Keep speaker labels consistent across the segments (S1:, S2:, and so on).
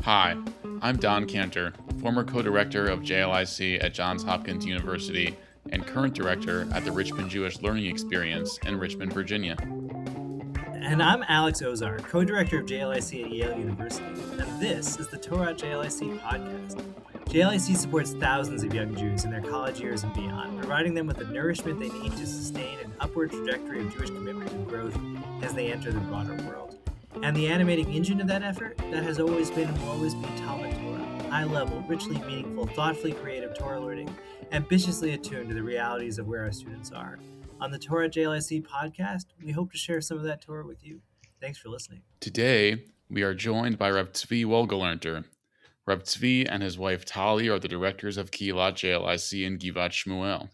S1: Hi, I'm Don Cantor, former co-director of JLIC at Johns Hopkins University and current director at the Richmond Jewish Learning Experience in Richmond, Virginia.
S2: And I'm Alex Ozar, co-director of JLIC at Yale University, and this is the Torah JLIC podcast. JLIC supports thousands of young Jews in their college years and beyond, providing them with the nourishment they need to sustain an upward trajectory of Jewish commitment and growth as they enter the broader world. And the animating engine of that effort, that has always been and will always be Talmud Torah, high-level, richly meaningful, thoughtfully creative Torah learning, ambitiously attuned to the realities of where our students are. On the Torah JLIC podcast, we hope to share some of that Torah with you. Thanks for listening.
S1: Today, we are joined by Rabbi Tzvi Wohlgelernter. Rabbi Tzvi and his wife Tali are the directors of Kihilat JLIC in Givat Shmuel.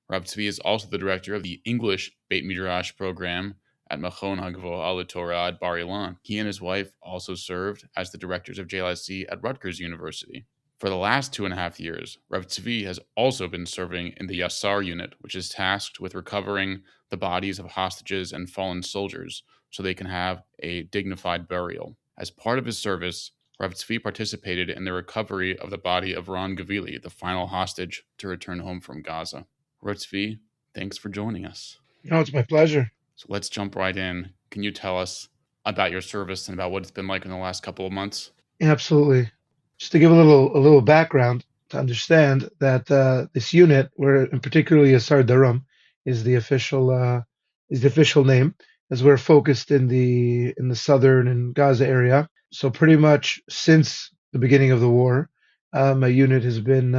S1: Rabbi Tzvi is also the director of the English Beit Midrash program at Machon HaGvoha LeTorah at Bar Ilan. He and his wife also served as the directors of JLIC at Rutgers University. For the last 2.5 years, Rabbi Tzvi has also been serving in the Yasar unit, which is tasked with recovering the bodies of hostages and fallen soldiers so they can have a dignified burial. As part of his service, Rabbi Tzvi participated in the recovery of the body of Ron Gvili, the final hostage to return home from Gaza. Rabbi Tzvi, thanks for joining us.
S3: No, it's my pleasure.
S1: So let's jump right in. Can you tell us about your service and about what it's been like in the last couple of months?
S3: Absolutely. Just to give a little background to understand that this unit, where in particularly Yasar Daram is the official name, as we're focused in the southern and Gaza area. So pretty much since the beginning of the war, my unit has been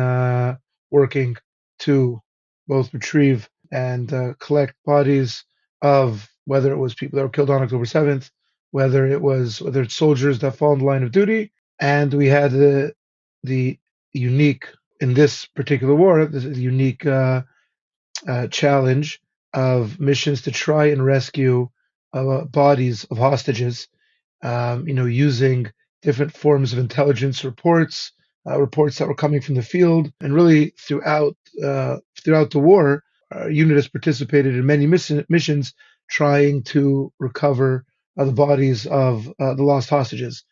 S3: working to both retrieve and collect bodies of whether it was people that were killed on October 7th, whether it's soldiers that fall in the line of duty. And we had the unique, in this particular war, this unique challenge of missions to try and rescue bodies of hostages, using different forms of intelligence reports that were coming from the field. And really throughout the war, our unit has participated in many missions trying to recover the bodies of the lost hostages.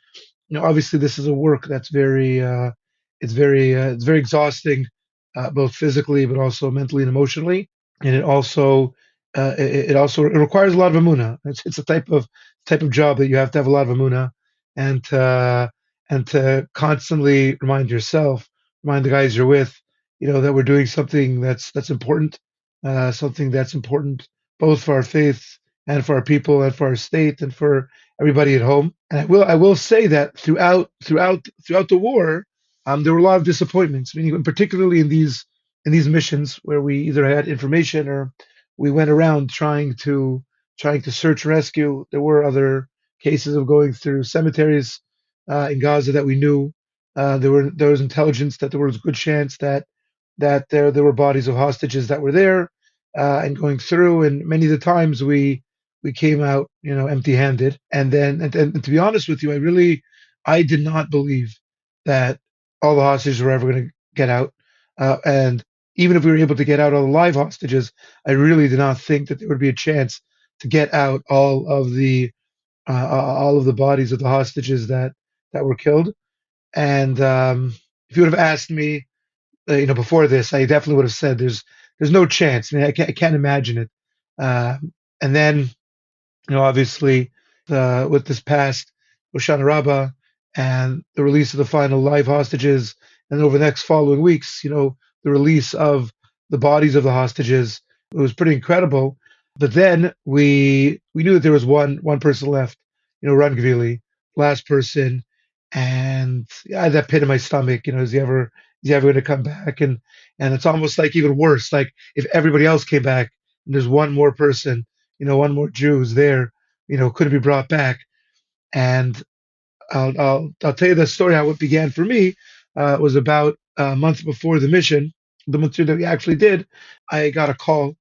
S3: Obviously, this is a work that's very exhausting, both physically but also mentally and emotionally, and it also requires a lot of emunah. It's a type of job that you have to have a lot of emunah, and to constantly remind the guys you're with, that we're doing something that's important, something that's important both for our faith and for our people and for our state and for everybody at home. And I will say that throughout the war, there were a lot of disappointments. Meaning, particularly in these missions where we either had information or we went around trying to search and rescue. There were other cases of going through cemeteries in Gaza that we knew. There was intelligence that there was a good chance that there were bodies of hostages that were there, and going through. And many of the times we came out, empty-handed. And to be honest with you, I did not believe that all the hostages were ever going to get out. And even if we were able to get out all the live hostages, I really did not think that there would be a chance to get out all of the bodies of the hostages that were killed. And if you would have asked me, before this, I definitely would have said there's no chance. I can't imagine it. And then, obviously, with this past Hoshana Rabbah and the release of the final live hostages, and over the next following weeks, the release of the bodies of the hostages, it was pretty incredible. But then we knew that there was one person left, Ron Gvili, last person, and I had that pit in my stomach. Is he ever going to come back? And it's almost like even worse, like if everybody else came back and there's one more person, one more Jew who's there, could it be brought back? And I'll tell you the story how it began for me. It was about a month before the mission, the month that we actually did. I got a call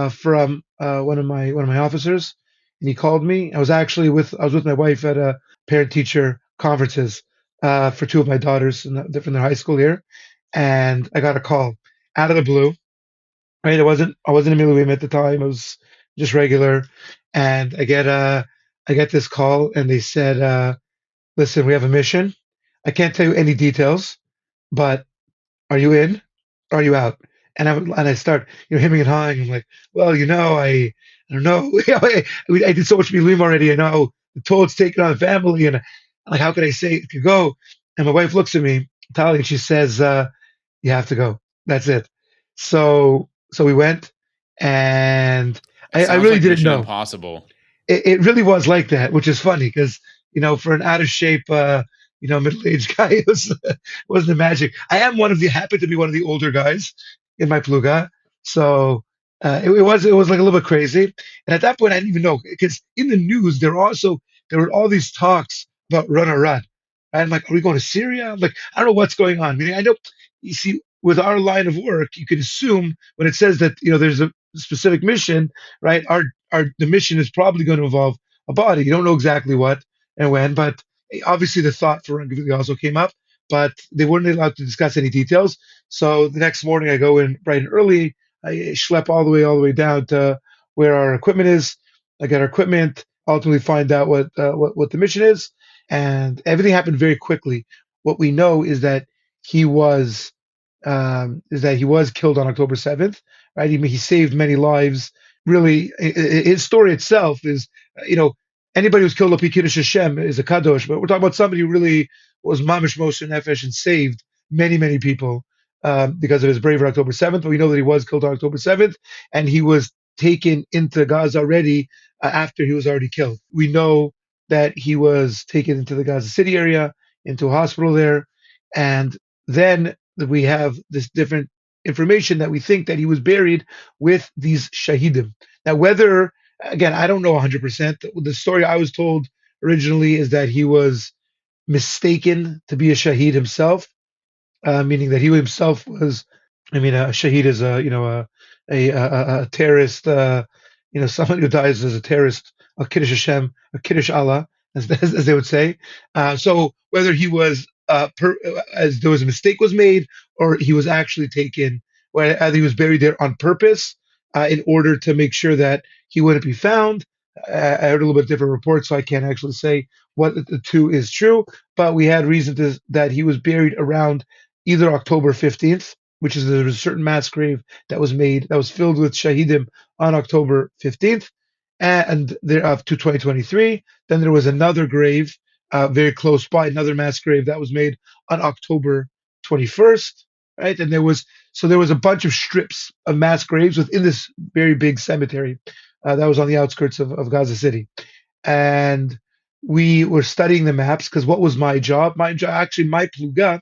S3: from one of my officers, and he called me. I was with my wife at a parent-teacher conferences for two of my daughters from their high school here, and I got a call out of the blue. Right, I wasn't a Miluim at the time. I was just regular, and I get this call, and they said, "Listen, we have a mission. I can't tell you any details, but are you in? Are you out? And I start, hemming and hawing. I'm like, well, I don't know. I did so much miluim already. I know the toll's taken on the family, and like, how could I say it could go? And my wife looks at me, Talia, and she says, "You have to go. That's it." So we went, and
S1: It
S3: I
S1: sounds
S3: really
S1: like
S3: didn't
S1: Mission
S3: know.
S1: Impossible.
S3: It really was like that, which is funny because for an out of shape, middle-aged guy, it wasn't the magic. I am happened to be one of the older guys in my pluga, so it was like a little bit crazy. And at that point, I didn't even know because in the news there were all these talks about run or run. I'm like, are we going to Syria? I'm like, I don't know what's going on. Meaning, I know, you see, with our line of work, you can assume when it says that there's a specific mission, right? The mission is probably going to involve a body. You don't know exactly what and when, but obviously the thought for Ron Gvili also came up, but they weren't allowed to discuss any details. So the next morning I go in bright and early. I schlep all the way down to where our equipment is. I get our equipment, ultimately find out what the mission is, and everything happened very quickly. What we know is that he was killed on October 7th, right? He saved many lives. Really, his story itself is, you know, anybody who's killed Lopi Kiddush Hashem is a kadosh, but we're talking about somebody who really was mamish Moshe Nefesh and saved many, many people because of his bravery October 7th. But we know that he was killed on October 7th, and he was taken into Gaza already after he was already killed. We know that he was taken into the Gaza City area, into a hospital there, and then we have this different information that we think that he was buried with these shahidim. Now, whether, again, I don't know 100%. The story I was told originally is that he was mistaken to be a shahid himself, meaning that he himself was. I mean, a shaheed is a terrorist. Someone who dies as a terrorist, a kiddush Hashem, a kiddush Allah, as they would say. So whether he was as there was a mistake was made, or he was actually taken, or either he was buried there on purpose in order to make sure that he wouldn't be found. I heard a little bit different reports, so I can't actually say what the two is true. But we had reason that he was buried around either October 15th, which is there was a certain mass grave that was made that was filled with shahidim on October 15th, and there up to 2023. Then there was another grave very close by, another mass grave that was made on October 21st, right? And there was a bunch of strips of mass graves within this very big cemetery that was on the outskirts of Gaza City. And we were studying the maps because what was my job? Actually, my pluga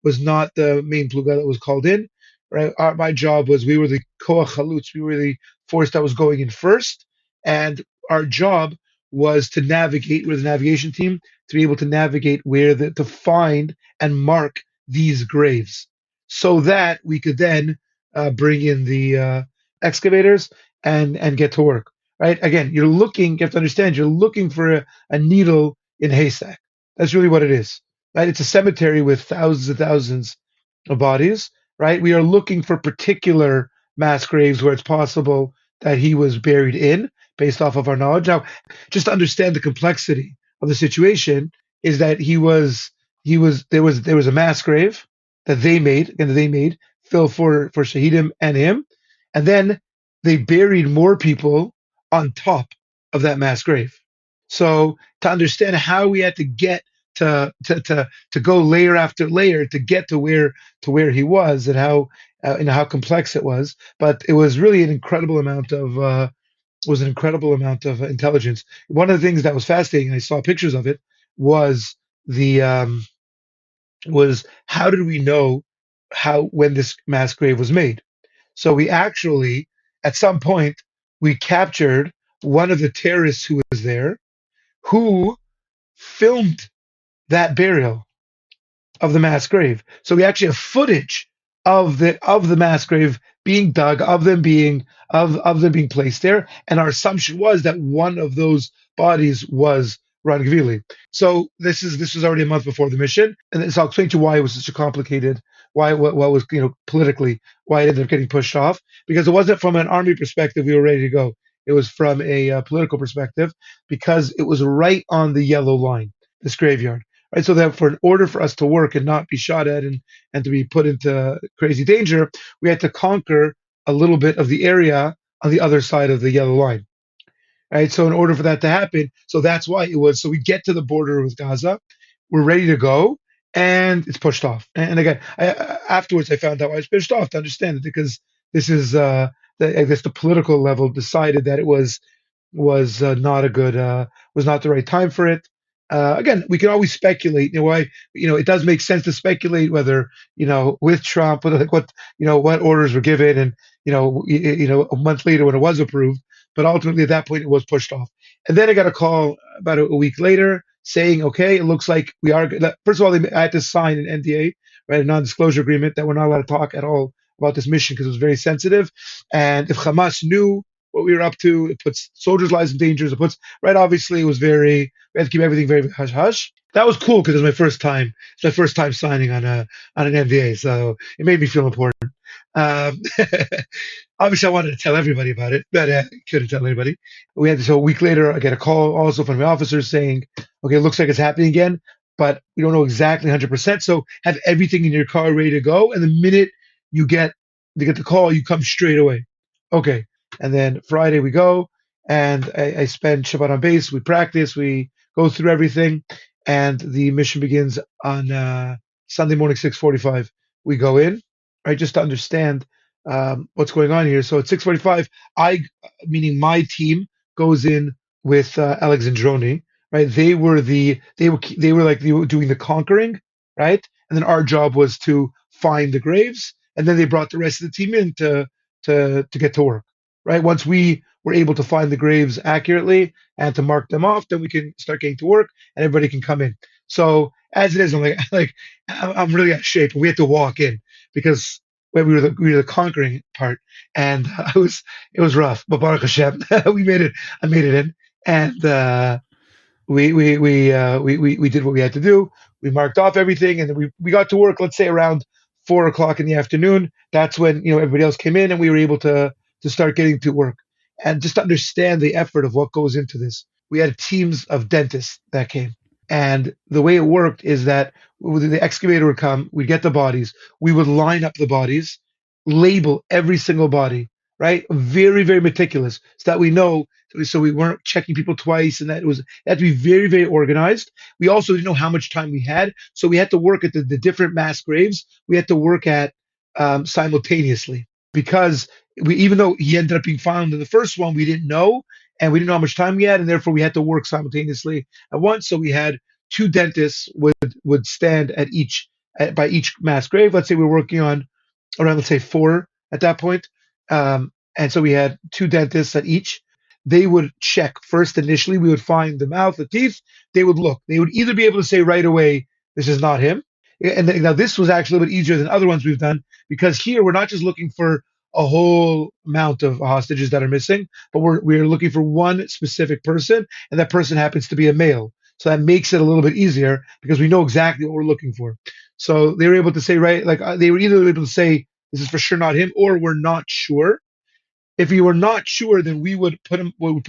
S3: was not the main pluga that was called in. Right, my job was we were the koach halutz, we were the force that was going in first, and our job was to navigate with the navigation team to be able to navigate to find and mark these graves, so that we could then bring in the excavators and get to work. Right, again, you have to understand, you're looking for a needle in a haystack. That's really what it is. Right, it's a cemetery with thousands and thousands of bodies, right? We are looking for particular mass graves where it's possible that he was buried in, based off of our knowledge. Now, just to understand the complexity of the situation, is that there was a mass grave that they made, filled for Shahidim and him, and then they buried more people on top of that mass grave. So to understand how we had to get to go layer after layer to get to where he was, and how complex it was, but it was really an incredible amount of intelligence. One of the things that was fascinating, and I saw pictures of it, was the was how did we know when this mass grave was made? So we actually, at some point, we captured one of the terrorists who was there, who filmed that burial of the mass grave. So we actually have footage of the mass grave being dug, of them being placed there, and our assumption was that one of those bodies was Ron Gvili. So this was already a month before the mission, and so I'll explain to you why it was such a complicated, what was politically why it ended up getting pushed off, because it wasn't from an army perspective we were ready to go. It was from a political perspective, because it was right on the yellow line, this graveyard. right? So that in order for us to work and not be shot at and to be put into crazy danger, we had to conquer a little bit of the area on the other side of the yellow line, right? So in order for that to happen, so that's why it was. So we get to the border with Gaza, we're ready to go, and it's pushed off. And again, afterwards I found out why it's pushed off to understand it because this is, I guess, the political level decided that it was not a good was not the right time for it. Again, we can always speculate. Why it does make sense to speculate whether with Trump, like what what orders were given, and a month later when it was approved. But ultimately, at that point, it was pushed off. And then I got a call about a week later saying, okay, it looks like we are. First of all, I had to sign an NDA, right, a non-disclosure agreement that we're not allowed to talk at all about this mission because it was very sensitive. And if Hamas knew what we were up to, it puts soldiers' lives in danger. It puts right. Obviously, it was very. We had to keep everything very hush hush. That was cool because it was my first time. It's my first time signing on an NDA, so it made me feel important. Um, Obviously, I wanted to tell everybody about it, but I couldn't tell anybody. We had so a week later, I get a call also from the officers saying, "Okay, it looks like it's happening again, but we don't know exactly 100%. So have everything in your car ready to go, and the minute you get the call, you come straight away." Okay, and then Friday we go, and I spend Shabbat on base. We practice, we go through everything, and the mission begins on Sunday morning, 6:45. We go in, right, just to understand what's going on here. So at 6:45, meaning my team, goes in with Alexandroni, right? They were doing the conquering, right? And then our job was to find the graves, and then they brought the rest of the team in to get to work, right? Once we were able to find the graves accurately and to mark them off, then we can start getting to work, and everybody can come in. So as it is, I'm I'm really out of shape. We had to walk in because when we were the conquering part, and it was rough. But Baruch Hashem, we made it. I made it in, and we did what we had to do. We marked off everything, and then we got to work. Let's say around 4 o'clock in the afternoon. That's when everybody else came in, and we were able to start getting to work. And just to understand the effort of what goes into this, we had teams of dentists that came, and the way it worked is that the excavator would come, we'd get the bodies, we would line up the bodies, label every single body, right? Very, very meticulous, so that we know, so we weren't checking people twice, and that it had to be very, very organized. We also didn't know how much time we had, so we had to work at the different mass graves. We had to work at simultaneously because even though he ended up being found in the first one, we didn't know, and we didn't know how much time we had, and therefore we had to work simultaneously at once. So we had two dentists would stand by each mass grave. Let's say we were working on around, let's say, four at that point. And so we had two dentists at each. They would check first initially. We would find the mouth, the teeth. They would look. They would either be able to say right away, this is not him. And now this was actually a bit easier than other ones we've done because here we're not just looking for a whole amount of hostages that are missing, but we're looking for one specific person, and that person happens to be a male. So that makes it a little bit easier because we know exactly what we're looking for. So they were able to say, right, like they were either able to say, this is for sure not him, or we're not sure. If we were not sure, then we would put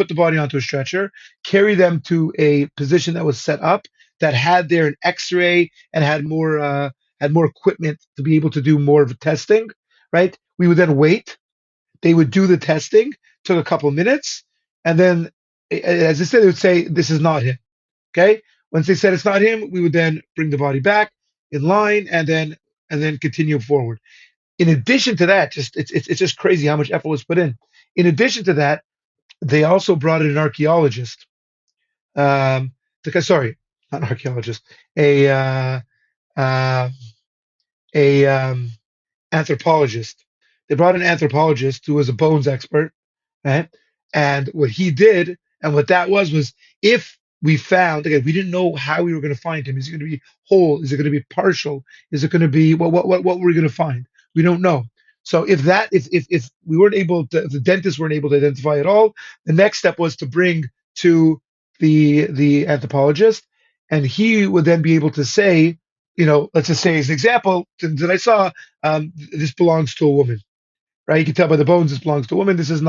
S3: the body onto a stretcher, carry them to a position that was set up that had there an X-ray and had more equipment to be able to do more of testing. Right? We would then wait. They would do the testing. Took a couple of minutes, and then, as I said, they would say this is not him. Okay. Once they said it's not him, we would then bring the body back in line and then continue forward. In addition to that, it's just crazy how much effort was put in. In addition to that, they also brought in an archaeologist. Sorry, not an archaeologist, uh, a anthropologist. They brought an anthropologist who was a bones expert, right? And what he did, and what that was if we found, again, we didn't know how we were going to find him. Is it going to be whole? Is it going to be partial? Is it going to be what were we going to find? We don't know. So if we weren't able to, if the dentists weren't able to identify at all, the next step was to bring to the anthropologist, and he would then be able to say, let's just say as an example that I saw, this belongs to a woman, right? You can tell by the bones this belongs to a woman. This is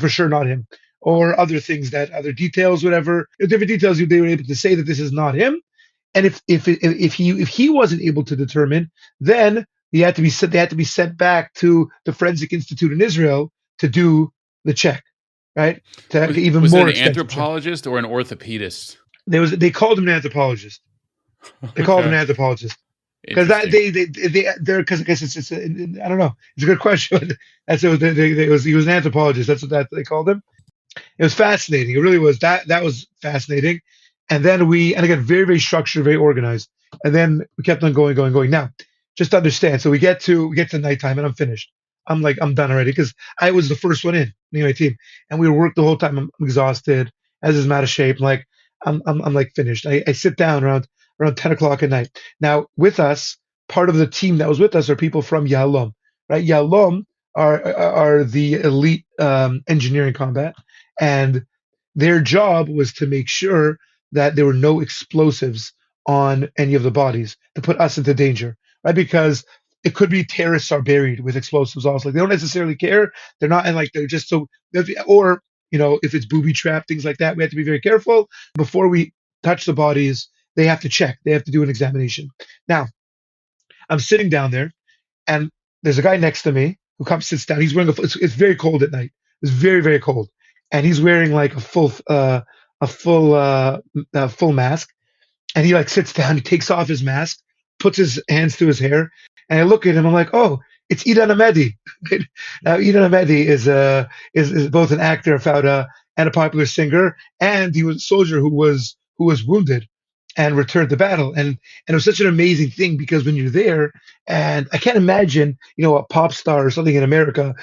S3: for sure not him, or other things, that other details, whatever, different details. They were able to say that this is not him, And if he wasn't able to determine, then they had to be sent back to the Forensic Institute in Israel to do the check, right? To even
S1: Was it
S3: more
S1: an
S3: extensive check.
S1: anthropologist or an orthopedist?
S3: They called him an anthropologist. They called him an anthropologist because they're because I guess it's I don't know. It's a good question. That's what he was an anthropologist. That's what they called him. It was fascinating. It really was. That was fascinating. And then and again, very, very structured, very organized. And then we kept on going. Now, just understand. So we get to nighttime, and I'm finished. I'm done already because I was the first one in my team, and we worked the whole time. I'm exhausted, as is out of shape. Like I'm like finished. I sit down around 10 o'clock at night. Now, with us, part of the team that was with us are people from Yahalom, right? Yahalom are the elite engineering combat, and their job was to make sure that there were no explosives on any of the bodies to put us into danger, right? Because it could be terrorists are buried with explosives also. Like they don't necessarily care. They're not, and like they're just so, or if it's booby trap, things like that, we have to be very careful before we touch the bodies. They have to check. They have to do an examination. Now, I'm sitting down there, and there's a guy next to me who sits down. He's wearing it's very cold at night. It's very, very cold, and he's wearing like a full mask. And he like sits down. He takes off his mask, puts his hands to his hair, and I look at him. I'm like, oh, it's Idan Amedi. Now, Idan Amedi is both an actor, a fauda, and a popular singer, and he was a soldier who was wounded and returned to battle. And it was such an amazing thing because when you're there, and I can't imagine, a pop star or something in America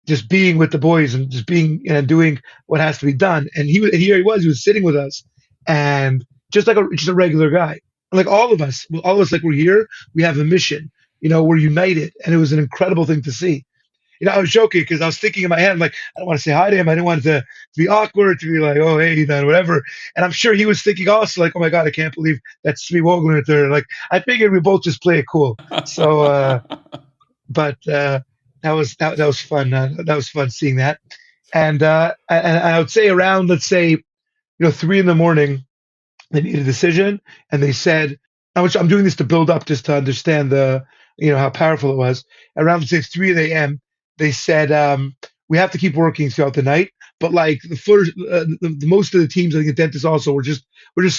S3: just being with the boys and just being and doing what has to be done. And here he was sitting with us, and just like just a regular guy, like all of us, like we're here, we have a mission, we're united, and it was an incredible thing to see. I was joking because I was thinking in my head, like, I don't want to say hi to him. I didn't want it to be awkward, to be like, oh, hey, then whatever. And I'm sure he was thinking also, like, oh my God, I can't believe that's Tzvi Wohlgelernter. Like, I figured we both just play it cool. So, but that was fun. That was fun seeing that. And I would say around, let's say, 3 a.m, they made a decision, and they said, I'm doing this to build up just to understand how powerful it was. Around, say, 3 a.m., they said, we have to keep working throughout the night, but like the most of the teams, I think the dentists also were just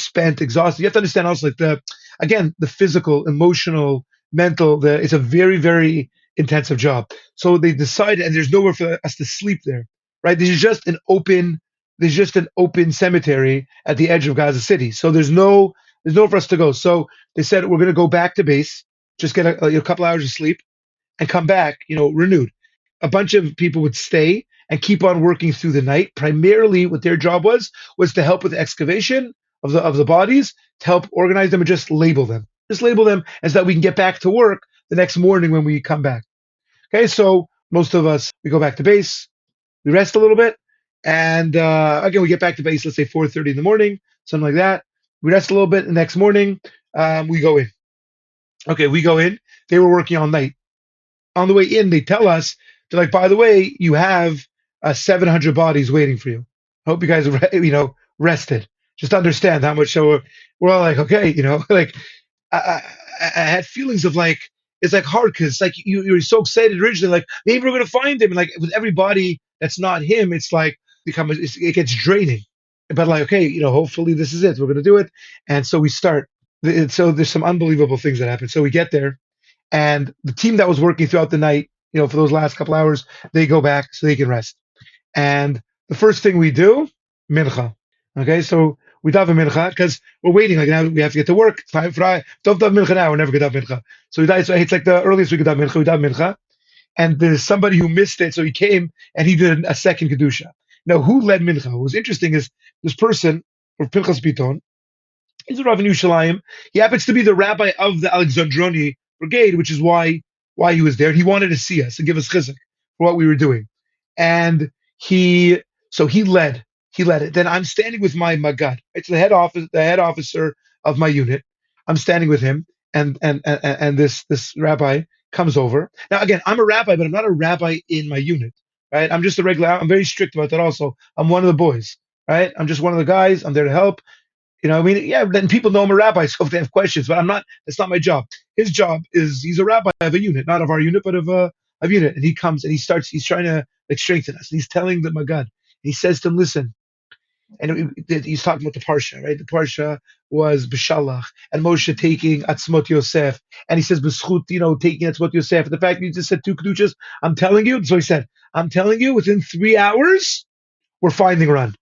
S3: spent, exhausted. You have to understand also, like the physical, emotional, mental, it's a very, very intensive job. So they decided, and there's nowhere for us to sleep there, right? There's just an open cemetery at the edge of Gaza City. So there's nowhere for us to go. So they said, we're going to go back to base, just get a couple hours of sleep, and come back, renewed. A bunch of people would stay and keep on working through the night. Primarily, what their job was to help with the excavation of the bodies, to help organize them and just label them. Just label them, and so that we can get back to work the next morning when we come back. Okay, so most of us, we go back to base, we rest a little bit, and again, we get back to base, let's say 4:30 in the morning, something like that. We rest a little bit, the next morning, we go in. Okay, we go in. They were working all night. On the way in, they tell us, they're like, by the way, you have 700 bodies waiting for you. I hope you guys are, rested. Just understand how much. So we're all like, okay, like I had feelings of like, it's like hard because it's like you're so excited originally, like maybe we're gonna find him, and like with everybody that's not him, it's like it gets draining. But like, okay, hopefully this is it. We're gonna do it, and so we start. So there's some unbelievable things that happen. So we get there, and the team that was working throughout the night, for those last couple hours, they go back so they can rest. And the first thing we do, mincha. Okay, so we daven mincha because we're waiting. Like now we have to get to work. It's time for don't daven mincha now. We're never gonna daven mincha. So it's like the earliest we could daven mincha. We daven mincha, and there's somebody who missed it, so he came and he did a second kedusha. Now, who led mincha? What was interesting is this person, or Pinchas Piton, he's a Rav in Yerushalayim. He happens to be the rabbi of the Alexandroni brigade, which is why he was there. He wanted to see us and give us chizuk for what we were doing, and he led it. Then I'm standing with my magad. It's the head officer of my unit. I'm standing with him, and this rabbi comes over. Now again, I'm a rabbi, but I'm not a rabbi in my unit, right? I'm just a regular. I'm very strict about that. Also, I'm one of the boys, right? I'm just one of the guys. I'm there to help. I mean, yeah, then people know I'm a rabbi, so if they have questions, but I'm not. That's not my job. His job is he's a rabbi of a unit, not of our unit, but of unit. And he comes and he starts. He's trying to like strengthen us. And he's telling them a God. He says to them, listen. And he's talking about the parsha, right? The parsha was B'Shalach and Moshe taking Atzmot Yosef, and he says B'Schut, taking Atzmot Yosef. And the fact that you just said two kedushas, I'm telling you. So he said, I'm telling you, within 3 hours, we're finding Ron.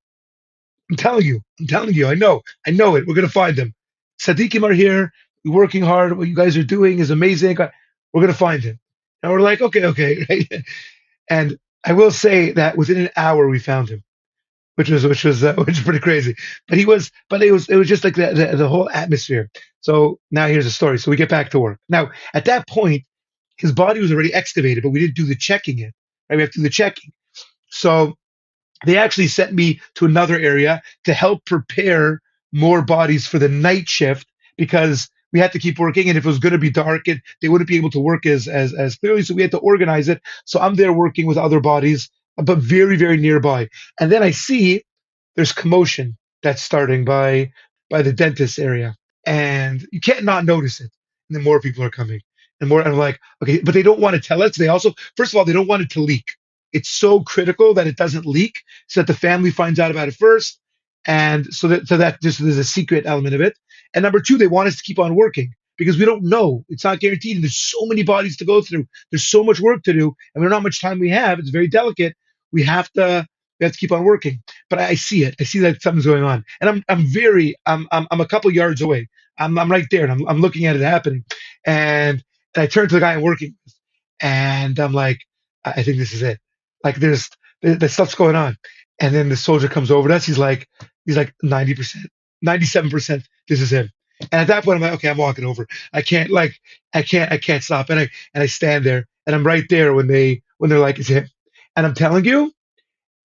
S3: I'm telling you, I know it. We're gonna find him. Tzaddikim are here. We're working hard. What you guys are doing is amazing. We're gonna find him. And we're like, okay, right? And I will say that within an hour we found him, which is pretty crazy. But it was just like the whole atmosphere. So now here's the story. So we get back to work. Now at that point, his body was already excavated, but we didn't do the checking yet. Right? We have to do the checking. So they actually sent me to another area to help prepare more bodies for the night shift because we had to keep working, and if it was going to be dark, they wouldn't be able to work as clearly. So we had to organize it. So I'm there working with other bodies, but very very nearby. And then I see there's commotion that's starting by the dentist area, and you can't not notice it. And then more people are coming, and more. And I'm like, okay, but they don't want to tell us. They also, first of all, they don't want it to leak. It's so critical that it doesn't leak, so that the family finds out about it first, and so that just there's a secret element of it. And number two, they want us to keep on working because we don't know. It's not guaranteed, and there's so many bodies to go through. There's so much work to do, and we don't know how much time we have. It's very delicate. We have to keep on working. But I see it. I see that something's going on, and I'm a couple yards away. I'm right there, and I'm looking at it happening, and I turn to the guy I'm working with, and I'm like, I think this is it. Like there's stuff's going on. And then the soldier comes over to us. He's like 90%, 97%. This is him. And at that point, I'm like, okay, I'm walking over. I can't stop. And I stand there, and I'm right there when they're like, it's him. And I'm telling you,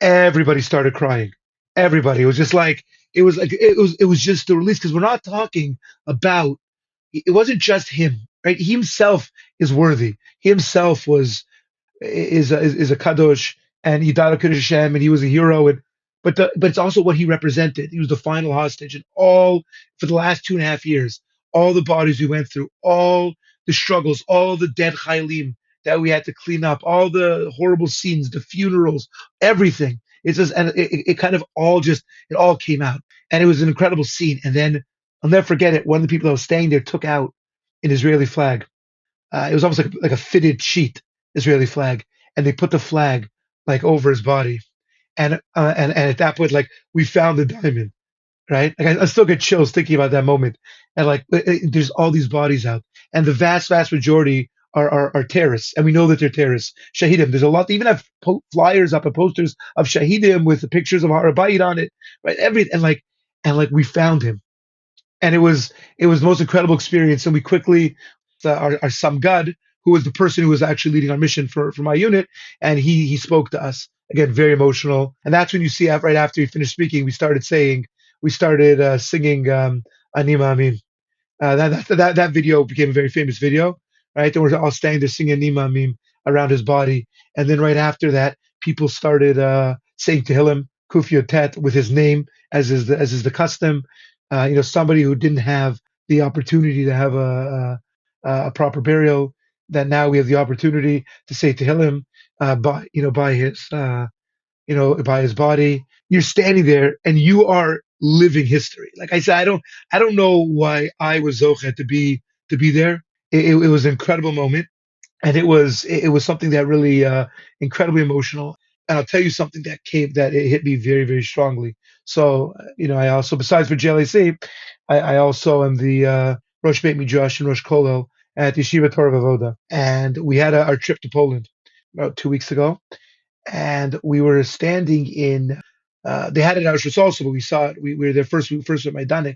S3: everybody started crying. Everybody. It was just the release because we're not talking about. It wasn't just him, right? He himself is worthy. He himself is a kadosh, and he died a Kiddush Hashem, and he was a hero, but it's also what he represented. He was the final hostage, and all for the last 2.5 years, all the bodies we went through, all the struggles, all the dead chaylim that we had to clean up, all the horrible scenes, the funerals, everything. It's just and it kind of it all came out, and it was an incredible scene. And then I'll never forget it. One of the people that was staying there took out an Israeli flag. It was almost like a fitted sheet Israeli flag, and they put the flag like over his body, and at that point, like we found the diamond, right? Like I still get chills thinking about that moment, and like there's all these bodies out, and the vast majority are terrorists, and we know that they're terrorists. Shahidim. There's a lot. They even have flyers up and posters of Shahidim with the pictures of Harabayit on it, right? And like we found him, and it was the most incredible experience. And we quickly our Samgad, who was the person who was actually leading our mission for my unit, and he spoke to us again, very emotional. And that's when you see right after he finished speaking, we started singing Anima Amin. That video became a very famous video, right? And we're all standing there singing Anima Amin around his body, and then right after that, people started saying Tehillim Kuf Yod Tet with his name, as is the custom. Somebody who didn't have the opportunity to have a proper burial, that now we have the opportunity to say Tehillim by his body. You're standing there and you are living history. Like I said, I don't know why I was zochet to be there. It was an incredible moment, and it was something that really incredibly emotional. And I'll tell you something that it hit me very very strongly. So I also, besides for JLAC, I also am the Rosh Beit Midrash and Rosh Kollel at Yeshiva Torah Vavoda, and we had our trip to Poland about 2 weeks ago, and we were standing in. They had it in Auschwitz also, but we saw it. We were there first. We first at Majdanek.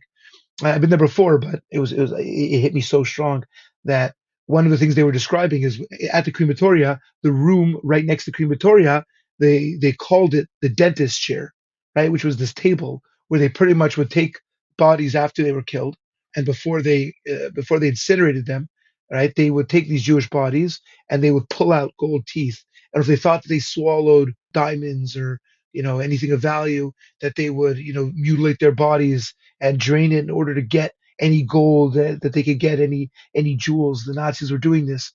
S3: I've been there before, but it hit me so strong that one of the things they were describing is at the crematoria, the room right next to the crematoria, they called it the dentist chair, right, which was this table where they pretty much would take bodies after they were killed, and before they incinerated them, right, they would take these Jewish bodies and they would pull out gold teeth, and if they thought that they swallowed diamonds or anything of value, that they would, mutilate their bodies and drain it in order to get any gold that they could get, any jewels. The Nazis were doing this,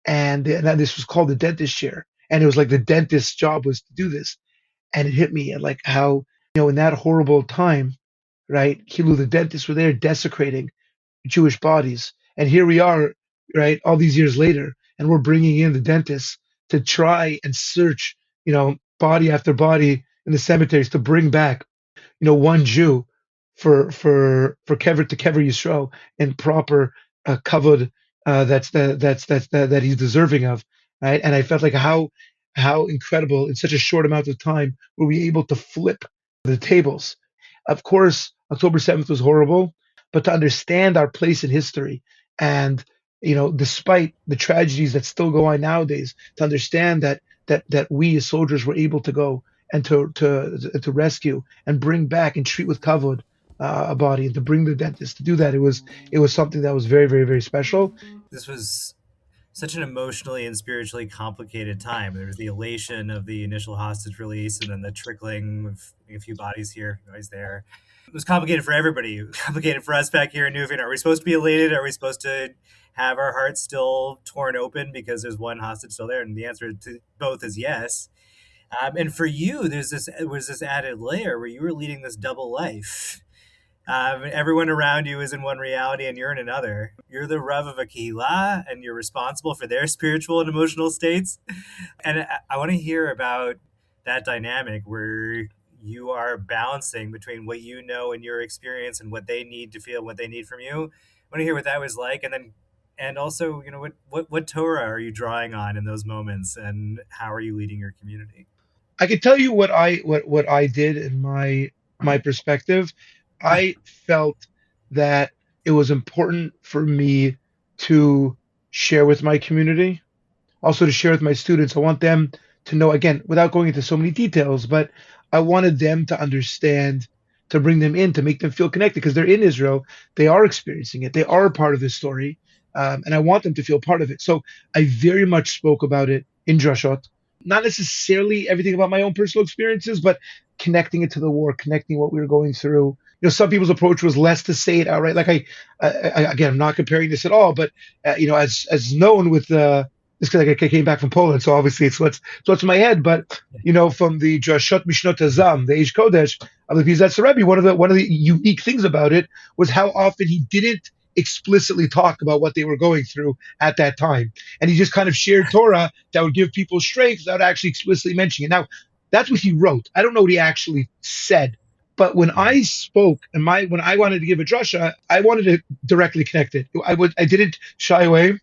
S3: and this was called the dentist chair, and it was like the dentist's job was to do this, and it hit me, and like how, in that horrible time, right, Hilu, the dentists were there desecrating Jewish bodies. And here we are, right, all these years later, and we're bringing in the dentists to try and search, body after body in the cemeteries to bring back, one Jew for kever to kever Yisrael in proper kavod, that he's deserving of, right? And I felt like how incredible in such a short amount of time were we able to flip the tables. Of course, October 7th was horrible, but to understand our place in history, and despite the tragedies that still go on nowadays, to understand that we as soldiers were able to go and to rescue and bring back and treat with kavod a body, and to bring the dentist to do that, it was something that was very, very, very special.
S2: This was such an emotionally and spiritually complicated time. There was the elation of the initial hostage release, and then the trickling of a few bodies here, bodies there. It was complicated for everybody. It was complicated for us back here in Newfoundland. Are we supposed to be elated? Are we supposed to have our hearts still torn open because there's one hostage still there? And the answer to both is yes. And for you, was this added layer where you were leading this double life. Everyone around you is in one reality and you're in another. You're the Rav of a Kehillah and you're responsible for their spiritual and emotional states. And I want to hear about that dynamic where you are balancing between what you know and your experience and what they need to feel, what they need from you. I want to hear what that was like, and also, what Torah are you drawing on in those moments, and how are you leading your community?
S3: I can tell you what I did in my perspective. I felt that it was important for me to share with my community, also to share with my students. I want them to know, again, without going into so many details, but I wanted them to understand, to bring them in, to make them feel connected, because they're in Israel, they are experiencing it, they are a part of this story, and I want them to feel part of it. So I very much spoke about it in drashot, not necessarily everything about my own personal experiences, but connecting it to the war, connecting what we were going through. Some people's approach was less to say it outright. Like I again, I'm not comparing this at all, but as known with this, because I came back from Poland, so obviously it's what's in my head. But from the Drashot Mishnot Hazam, the Eish Kodesh of the Pizatz Rebbe, one of the unique things about it was how often he didn't explicitly talk about what they were going through at that time, and he just kind of shared Torah that would give people strength without actually explicitly mentioning it. Now, that's what he wrote. I don't know what he actually said. But when I spoke and when I wanted to give a drasha, I wanted to directly connect it. I didn't shy away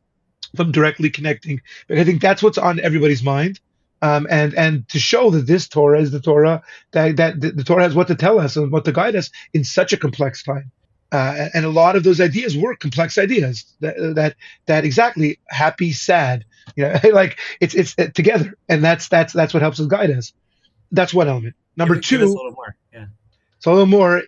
S3: from directly connecting, but I think that's what's on everybody's mind. And to show that this Torah is the Torah, that the Torah has what to tell us and what to guide us in such a complex time. And a lot of those ideas were complex ideas that exactly happy, sad, like it's together, and that's what helps us guide us. That's one element. Number two,
S2: give us a little more. Yeah.
S3: So a little more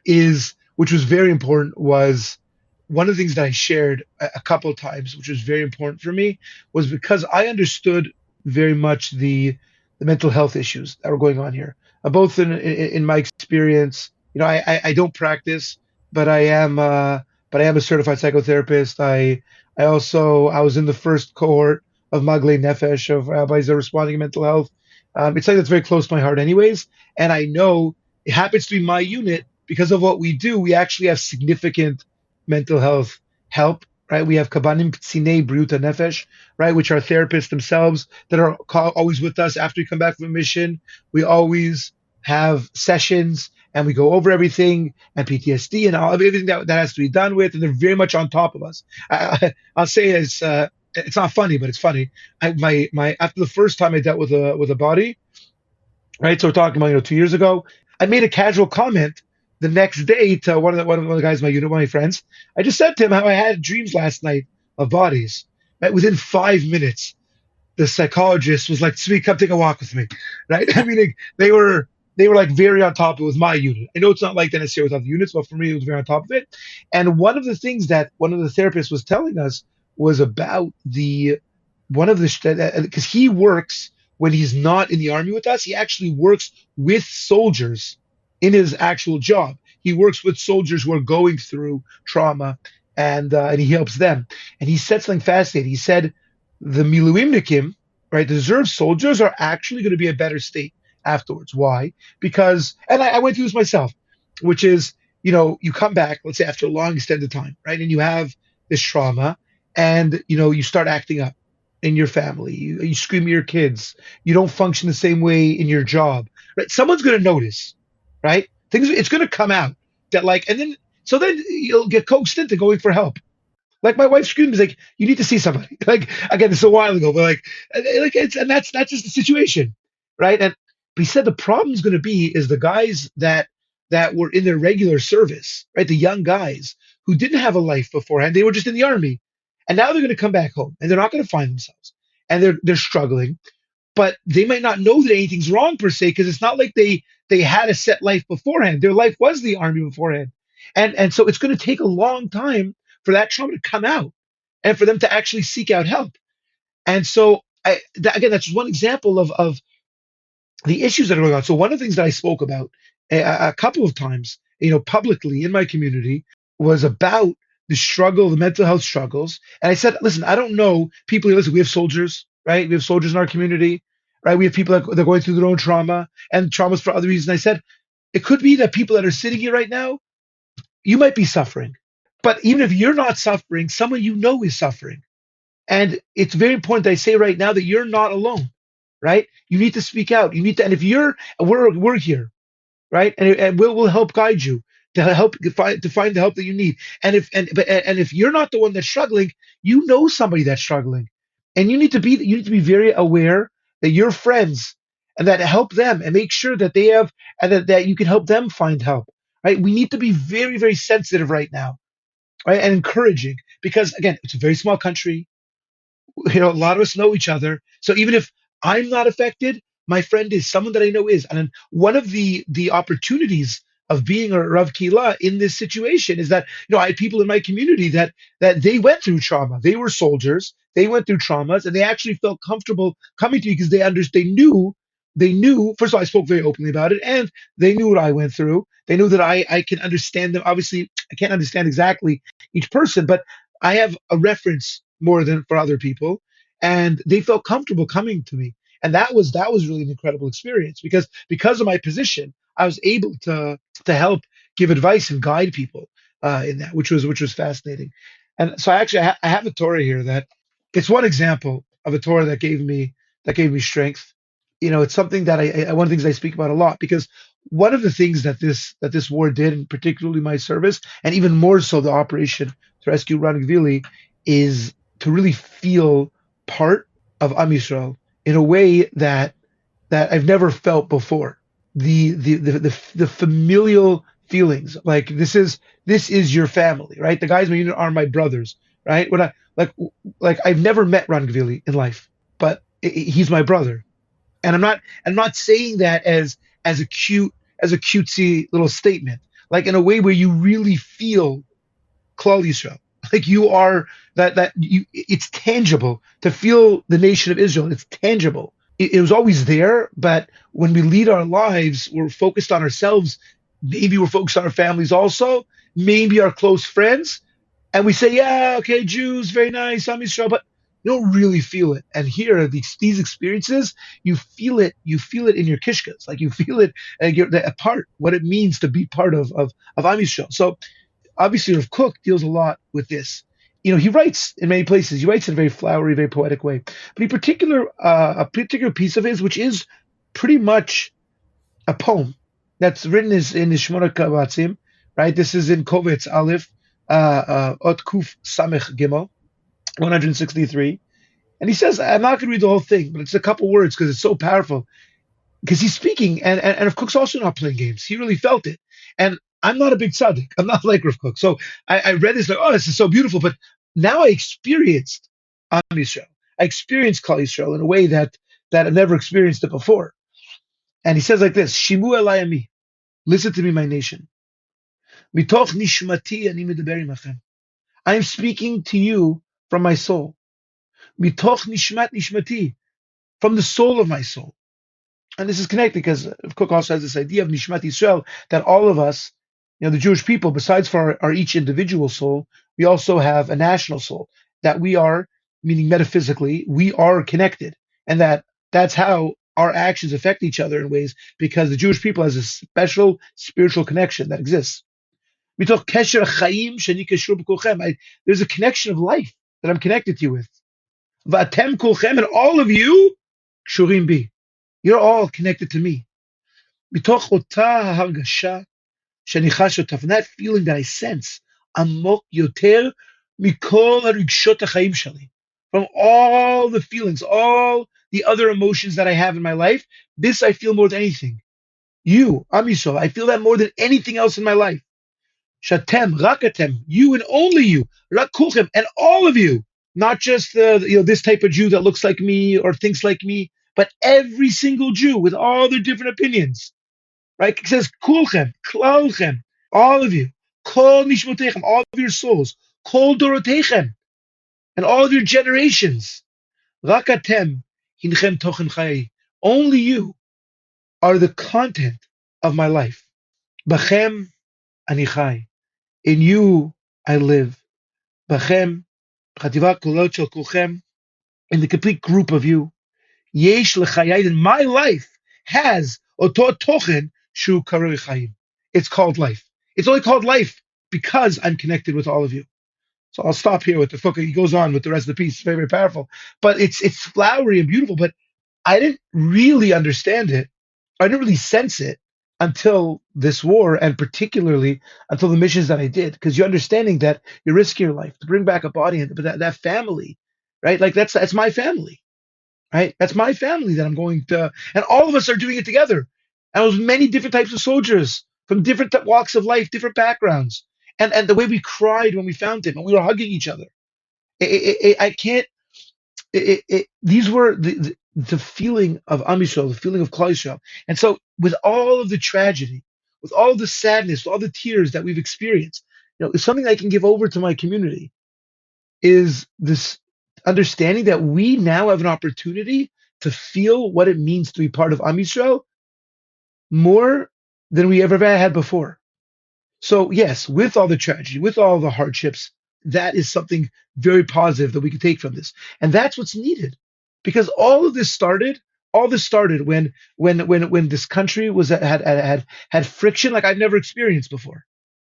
S3: which was very important, was one of the things that I shared a couple of times, which was very important for me, was because I understood very much the mental health issues that were going on here, both in my experience. I don't practice, but I am a certified psychotherapist. I was in the first cohort of Maglei Nefesh, of rabbis that are responding to mental health. It's something that's very close to my heart anyways, and I know it happens to be my unit because of what we do. We actually have significant mental health help, right? We have Kabanim K'tsinei Briuta Nefesh, right, which are therapists themselves that are always with us after we come back from a mission. We always have sessions and we go over everything and PTSD and everything that has to be done with, and they're very much on top of us. I'll say it's not funny, but it's funny. My after the first time I dealt with a body, right? So we're talking about 2 years ago. I made a casual comment the next day to one of the guys in my unit, one of my friends. I just said to him how I had dreams last night of bodies. Right? Within 5 minutes, the psychologist was like, "Tzvi, come take a walk with me." Right? I mean, they were like very on top of it with my unit. I know it's not like that necessarily with other units, but for me, it was very on top of it. And one of the things that one of the therapists was telling us was about because he works when he's not in the army with us, he actually works with soldiers in his actual job. He works with soldiers who are going through trauma, and he helps them. And he said something fascinating. He said the miluimnikim, right, the reserve soldiers are actually going to be a better state afterwards. Why? Because, and I went through this myself, which is, you come back, let's say after a long extended time, right, and you have this trauma, and you start acting up in your family. You scream at your kids. You don't function the same way in your job, right? Someone's going to notice, right? It's going to come out that and then you'll get coaxed into going for help. Like my wife screams, like, you need to see somebody. Like, again, this is a while ago, but that's just the situation, right? But he said the problem's going to be is the guys that were in their regular service, right? The young guys who didn't have a life beforehand, they were just in the army, and now they're going to come back home, and they're not going to find themselves, and they're struggling, but they might not know that anything's wrong per se because it's not like they had a set life beforehand. Their life was the army beforehand, and so it's going to take a long time for that trauma to come out and for them to actually seek out help. And so, again, that's one example of the issues that are going on. So one of the things that I spoke about a couple of times, publicly in my community, was about the struggle, the mental health struggles. And I said, listen, I don't know people. Listen, we have soldiers, right? We have soldiers in our community, right? We have people that are going through their own trauma and traumas for other reasons. I said, it could be that people that are sitting here right now, you might be suffering. But even if you're not suffering, someone you know is suffering. And it's very important that I say right now that you're not alone, right? You need to speak out. You need to, and if we're here, right? And we'll help guide you to help to find the help that you need. And if you're not the one that's struggling, you know somebody that's struggling, and you need to be very aware that your friends and that help them and make sure that they have and that you can help them find help. Right? We need to be very, very sensitive right now, right? And encouraging because again, it's a very small country. A lot of us know each other. So even if I'm not affected, my friend is, someone that I know is. And one of the opportunities of being a Rav Kila in this situation is that, I had people in my community that they went through trauma. They were soldiers. They went through traumas and they actually felt comfortable coming to me because they knew, first of all, I spoke very openly about it, and they knew what I went through. They knew that I can understand them. Obviously, I can't understand exactly each person, but I have a reference more than for other people, and they felt comfortable coming to me, and that was really an incredible experience because of my position, I was able to help give advice and guide people in that, which was fascinating. And so I have a Torah here that it's one example of a Torah that gave me strength. It's something that one of the things I speak about a lot because one of the things that this war did, and particularly my service, and even more so the operation to rescue Ron Gvili, is to really feel part of Am Yisrael in a way that I've never felt before. The familial feelings, like this is your family, right? The guys in my unit are my brothers, right? When I like I've never met Ron Gvili in life, but he's my brother, and I'm not saying that as a cutesy little statement, like in a way where you really feel Klal Yisrael. Like you are it's tangible to feel the nation of Israel. It's tangible. It was always there, but when we lead our lives, we're focused on ourselves. Maybe we're focused on our families also, maybe our close friends. And we say, yeah, okay, Jews, very nice, Am Yisrael, but you don't really feel it. And here, these experiences, you feel it in your kishkas, like you feel it, and you're a part, what it means to be part of Am Yisrael. So obviously, Rav Kook deals a lot with this. He writes in many places. He writes in a very flowery, very poetic way. But a particular piece of his, which is pretty much a poem that's written in his Shmona Kavatzim, right? This is in Kovetz Aleph, Ot Kuf Samech Gimel, 163. And he says, I'm not going to read the whole thing, but it's a couple words because it's so powerful. Because he's speaking, and Rav Kook's also not playing games. He really felt it. And I'm not a big tzaddik. I'm not like Rav Kook. So I read this like, oh, this is so beautiful. But now I experienced Am Yisrael. I experienced Klal Yisrael in a way that I've never experienced it before. And he says like this, Shimu elai ami. Listen to me, my nation. Mitoch nishmati ani medaber imachem. I am speaking to you from my soul. Mitoch nishmat nishmati. from the soul of my soul. And this is connected because Cook also has this idea of Nishmat Yisrael, that all of us, the Jewish people, besides for our each individual soul, we also have a national soul, that we are, meaning metaphysically, we are connected. And that's how our actions affect each other in ways, because the Jewish people has a special spiritual connection that exists. There's a connection of life that I'm connected to you with. V'atem kulchem, and all of you, kshurim bi. You're all connected to me. Mitoch ota hargasha shani chash otah, from that feeling that I sense, amok yoter mikol harigshot hachayim shali, from all the feelings, all the other emotions that I have in my life, this I feel more than anything. You, Am Yisrael, I feel that more than anything else in my life. Shatem, rakatem, you and only you, rak kulchem, and all of you, not just this type of Jew that looks like me or thinks like me, but every single Jew with all their different opinions. Right? It says kulchem, klalchem, all of you, kol nishmotechem, all of your souls, kol dorotechem, and all of your generations. Rakatem, hinchem tochen chayei, only you are the content of my life. Bachem ani chai. In you I live. Bachem, chativa kolot shel kulchem, in the complete group of you. Yesh lechayai, and my life has oto tochen shu karei chayim. It's called life. It's only called life because I'm connected with all of you. So I'll stop here with the fucker. He goes on with the rest of the piece. It's very, very powerful. But it's flowery and beautiful, but I didn't really understand it. I didn't really sense it until this war, and particularly until the missions that I did, because you're understanding that you're risking your life to bring back a body, but that family, right? Like that's my family, right? That's my family that I'm going to, and all of us are doing it together. And it was many different types of soldiers from different walks of life, different backgrounds, and the way we cried when we found him, and we were hugging each other. I can't. These were the feeling of Am Yisrael, the feeling of Klal Yisrael. And so, with all of the tragedy, with all the sadness, with all the tears that we've experienced, it's something I can give over to my community, is this understanding that we now have an opportunity to feel what it means to be part of Am Yisrael more than we ever had before. So yes, with all the tragedy, with all the hardships, that is something very positive that we can take from this, and that's what's needed, because all this started when this country had friction like I've never experienced before.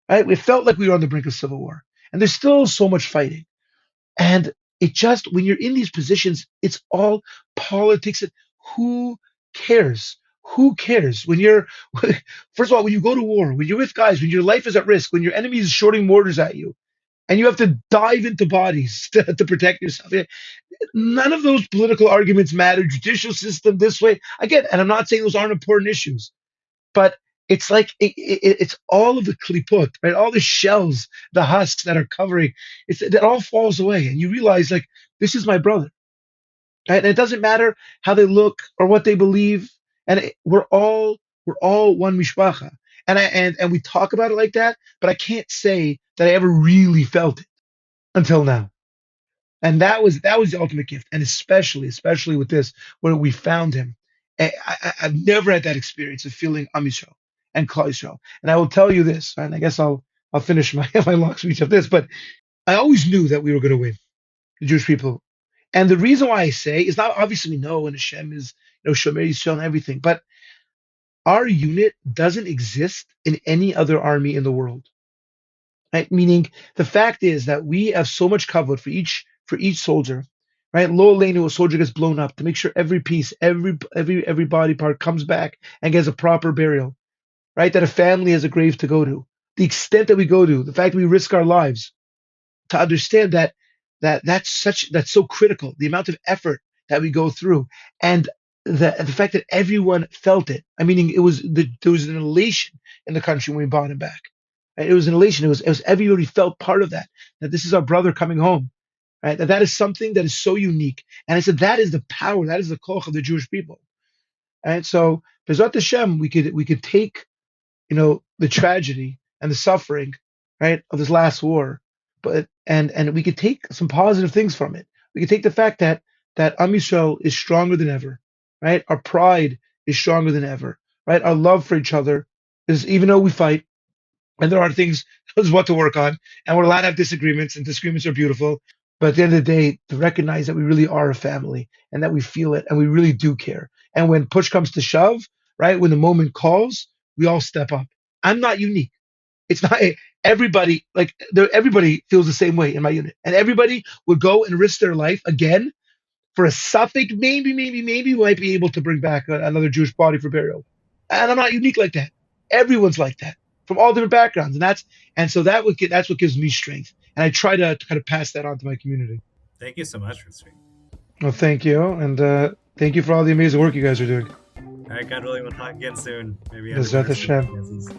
S3: Right? It felt like we were on the brink of civil war, and there's still so much fighting, and it just, when you're in these positions, it's all politics. And who cares? Who cares when you're, first of all, when you go to war, when you're with guys, when your life is at risk, when your enemy is shooting mortars at you, and you have to dive into bodies to protect yourself. None of those political arguments matter. Judicial system this way. Again, and I'm not saying those aren't important issues, but it's like it's all of the klipot, right? All the shells, the husks that are covering, it all falls away, and you realize, like, this is my brother, right? And it doesn't matter how they look or what they believe, and we're all one mishpacha. And we talk about it like that, but I can't say that I ever really felt it until now. And that was the ultimate gift, and especially with this, where we found him. I've never had that experience of feeling Am Yisrael and Klal Yisrael. And I will tell you this, and I guess I'll finish my long speech of this, but I always knew that we were going to win, the Jewish people. And the reason why I say is not, obviously we know, and Hashem is Shomer Yisrael and everything, but our unit doesn't exist in any other army in the world. Right? Meaning, the fact is that we have so much covered for each soldier. Right? Lo Aleinu, a soldier gets blown up, to make sure every piece, every body part comes back and gets a proper burial. Right? That a family has a grave to go to. The extent that we go to, the fact that we risk our lives to understand that's so critical. The amount of effort that we go through, and the fact that everyone felt it. I mean, there was an elation in the country when we brought him back. Right? It was an elation. It was everybody felt part of that. That this is our brother coming home. Right? That is something that is so unique. And I said that is the power. That is the koch of the Jewish people. And so, Bezrat Hashem, we could take, the tragedy and the suffering, right, of this last war, but and we could take some positive things from it. We could take the fact that that Am Yisrael is stronger than ever, right? Our pride is stronger than ever, right? Our love for each other is, even though we fight, and there are things there's what to work on, and we're allowed to have disagreements, and disagreements are beautiful. But at the end of the day, to recognize that we really are a family, and that we feel it, and we really do care. And when push comes to shove, right, when the moment calls, we all step up. I'm not unique. It's not everybody everybody feels the same way in my unit, and everybody would go and risk their life again for a suffix. Maybe we might be able to bring back another Jewish body for burial. And I'm not unique like that. Everyone's like that from all different backgrounds, that's what gives me strength. And I try to kind of pass that on to my community.
S2: Thank you so much, Tzvi.
S3: Well, thank you, and thank you for all the amazing work you guys are doing.
S2: All right, God willing, we'll talk again soon. Maybe
S3: Bezrat
S2: under
S3: Hashem.
S2: circumstances.